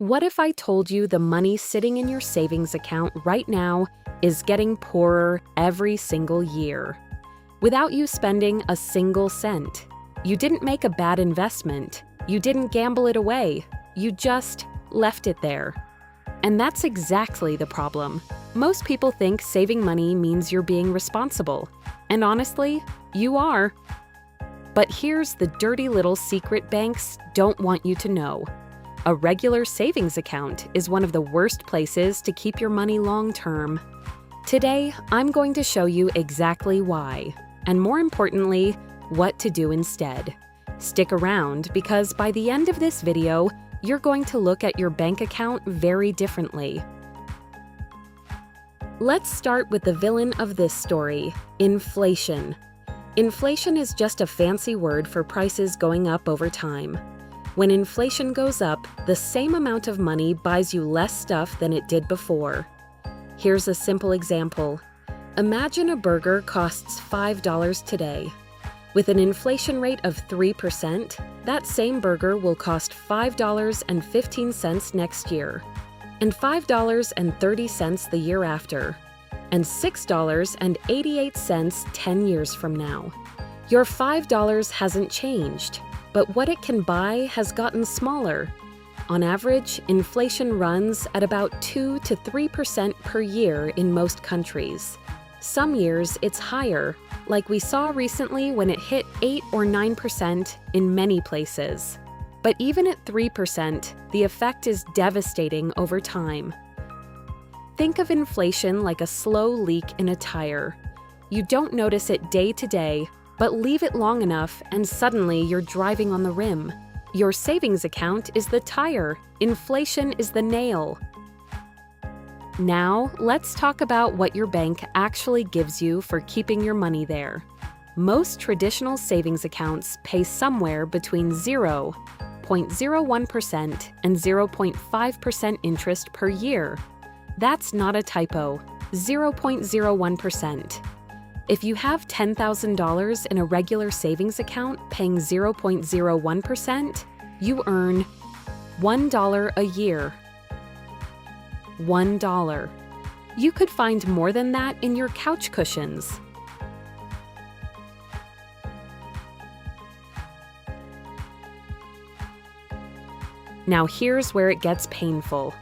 What if I told you the money sitting in your savings account right now is getting poorer every single year? Without you spending a single cent. You didn't make a bad investment. You didn't gamble it away. You just left it there. And that's exactly the problem. Most people think saving money means you're being responsible. And honestly, you are. But here's the dirty little secret banks don't want you to know. A regular savings account is one of the worst places to keep your money long-term. Today, I'm going to show you exactly why, and more importantly, what to do instead. Stick around because by the end of this video, you're going to look at your bank account very differently. Let's start with the villain of this story, inflation. Inflation is just a fancy word for prices going up over time. When inflation goes up, the same amount of money buys you less stuff than it did before. Here's a simple example. Imagine a burger costs $5 today. With an inflation rate of 3%, that same burger will cost $5.15 next year, and $5.30 the year after, and $6.88 10 years from now. Your $5 hasn't changed, but what it can buy has gotten smaller. On average, inflation runs at about 2 to 3% per year in most countries. Some years it's higher, like we saw recently when it hit 8 or 9% in many places. But even at 3%, the effect is devastating over time. Think of inflation like a slow leak in a tire. You don't notice it day to day, but leave it long enough and suddenly you're driving on the rim. Your savings account is the tire, inflation is the nail. Now, let's talk about what your bank actually gives you for keeping your money there. Most traditional savings accounts pay somewhere between 0.01% and 0.5% interest per year. That's not a typo, 0.01%. If you have $10,000 in a regular savings account paying 0.01%, you earn $1 a year. $1. You could find more than that in your couch cushions. Now here's where it gets painful.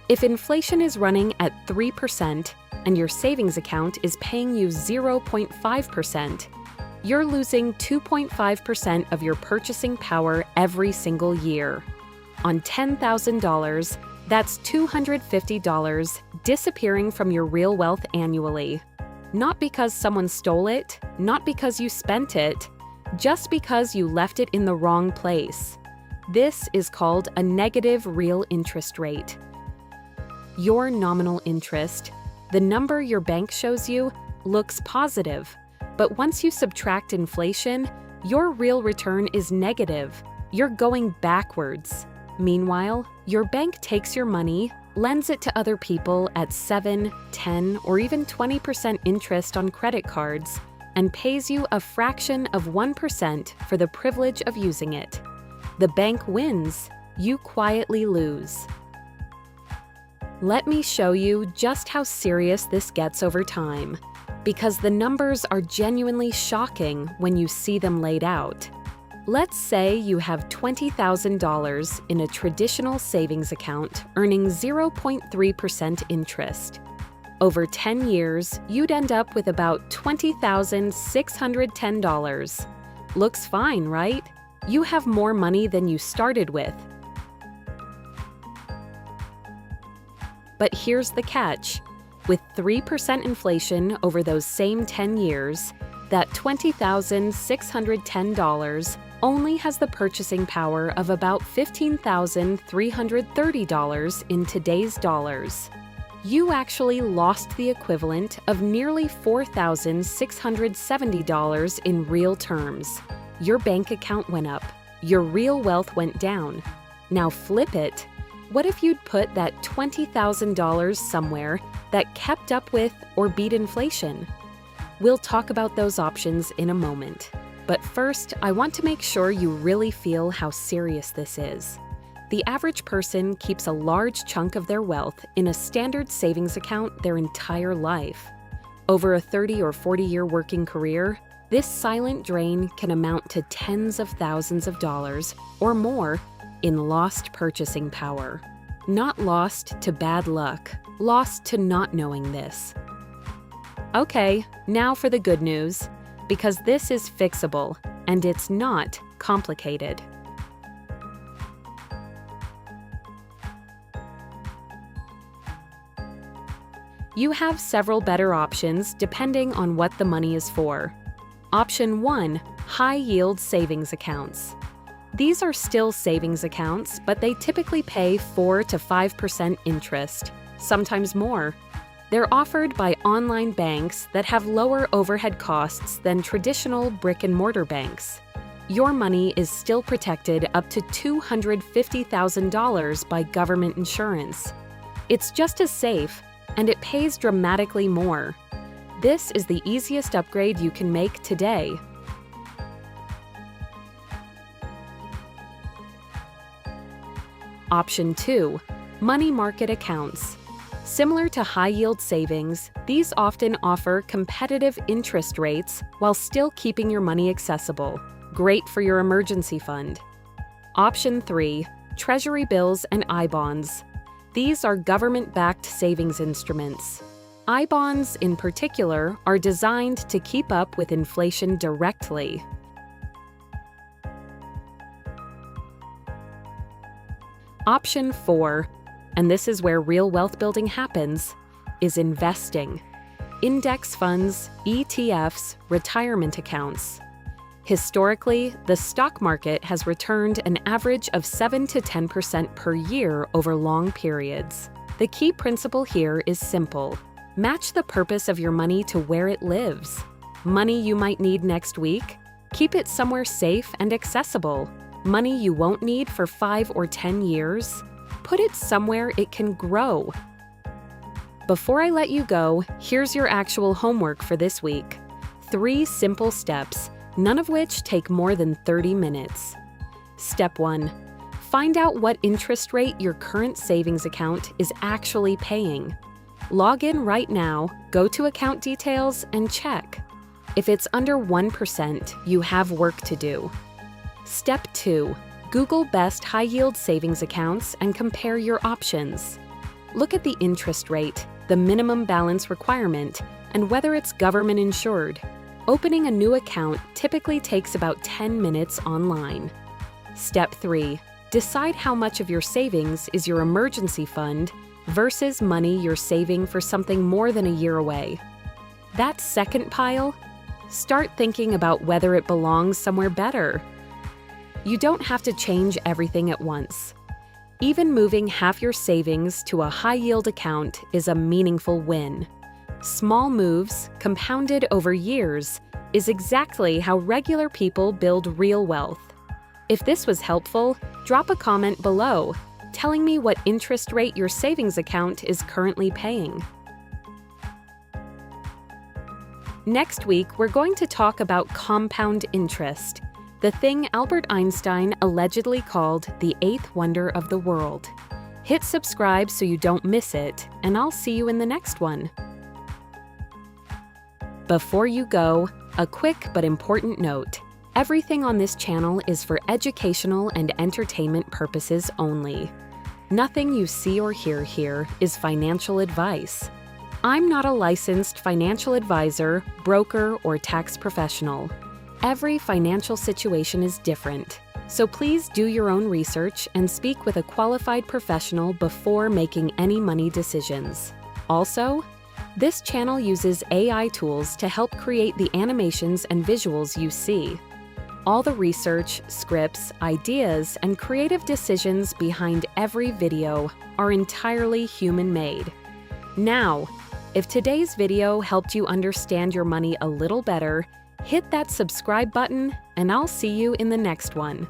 If inflation is running at 3% and your savings account is paying you 0.5%, you're losing 2.5% of your purchasing power every single year. On $10,000, that's $250 disappearing from your real wealth annually. Not because someone stole it, not because you spent it, just because you left it in the wrong place. This is called a negative real interest rate. Your nominal interest, the number your bank shows you, looks positive, but once you subtract inflation, your real return is negative. You're going backwards. Meanwhile, your bank takes your money, lends it to other people at 7, 10, or even 20% interest on credit cards, and pays you a fraction of 1% for the privilege of using it. The bank wins, you quietly lose. Let me show you just how serious this gets over time, because the numbers are genuinely shocking when you see them laid out. Let's say you have $20,000 in a traditional savings account earning 0.3% interest. Over 10 years, you'd end up with about $20,610. Looks fine, right? You have more money than you started with. But here's the catch. With 3% inflation over those same 10 years, that $20,610 only has the purchasing power of about $15,330 in today's dollars. You actually lost the equivalent of nearly $4,670 in real terms. Your bank account went up. Your real wealth went down. Now flip it. What if you'd put that $20,000 somewhere that kept up with or beat inflation? We'll talk about those options in a moment. But first, I want to make sure you really feel how serious this is. the average person keeps a large chunk of their wealth in a standard savings account their entire life. Over a 30 or 40-year working career, this silent drain can amount to tens of thousands of dollars or more in lost purchasing power. Not lost to bad luck, lost to not knowing this. Okay, now for the good news, because this is fixable and it's not complicated. You have several better options depending on what the money is for. Option 1, high-yield savings accounts. These are still savings accounts, but they typically pay 4 to 5% interest, sometimes more. They're offered by online banks that have lower overhead costs than traditional brick-and-mortar banks. Your money is still protected up to $250,000 by government insurance. It's just as safe, and it pays dramatically more. This is the easiest upgrade you can make today. Option 2, money market accounts. Similar to high-yield savings, these often offer competitive interest rates while still keeping your money accessible. Great for your emergency fund. Option 3, Treasury bills and I-bonds. These are government-backed savings instruments. I-bonds, in particular, are designed to keep up with inflation directly. Option 4, and this is where real wealth building happens, is investing. Index funds, ETFs, retirement accounts. Historically, the stock market has returned an average of 7 to 10% per year over long periods. The key principle here is simple. Match the purpose of your money to where it lives. Money you might need next week? Keep it somewhere safe and accessible. Money you won't need for 5 or 10 years? Put it somewhere it can grow. Before I let you go, here's your actual homework for this week. 3 simple steps, none of which take more than 30 minutes. Step 1. Find out what interest rate your current savings account is actually paying. Log in right now, go to account details, and check. If it's under 1%, you have work to do. Step 2. Google best high-yield savings accounts and compare your options. Look at the interest rate, the minimum balance requirement, and whether it's government insured. Opening a new account typically takes about 10 minutes online. Step 3. Decide how much of your savings is your emergency fund versus money you're saving for something more than a year away. That second pile? Start thinking about whether it belongs somewhere better. You don't have to change everything at once. Even moving half your savings to a high-yield account is a meaningful win. Small moves, compounded over years, is exactly how regular people build real wealth. If this was helpful, drop a comment below, telling me what interest rate your savings account is currently paying. Next week, we're going to talk about compound interest, the thing Albert Einstein allegedly called the 8th wonder of the world. Hit subscribe so you don't miss it, and I'll see you in the next one. Before you go, a quick but important note. Everything on this channel is for educational and entertainment purposes only. Nothing you see or hear here is financial advice. I'm not a licensed financial advisor, broker, or tax professional. Every financial situation is different, so please do your own research and speak with a qualified professional before making any money decisions. Also, this channel uses AI tools to help create the animations and visuals you see. All the research, scripts, ideas, and creative decisions behind every video are entirely human-made. Now, if today's video helped you understand your money a little better, hit that subscribe button, and I'll see you in the next one.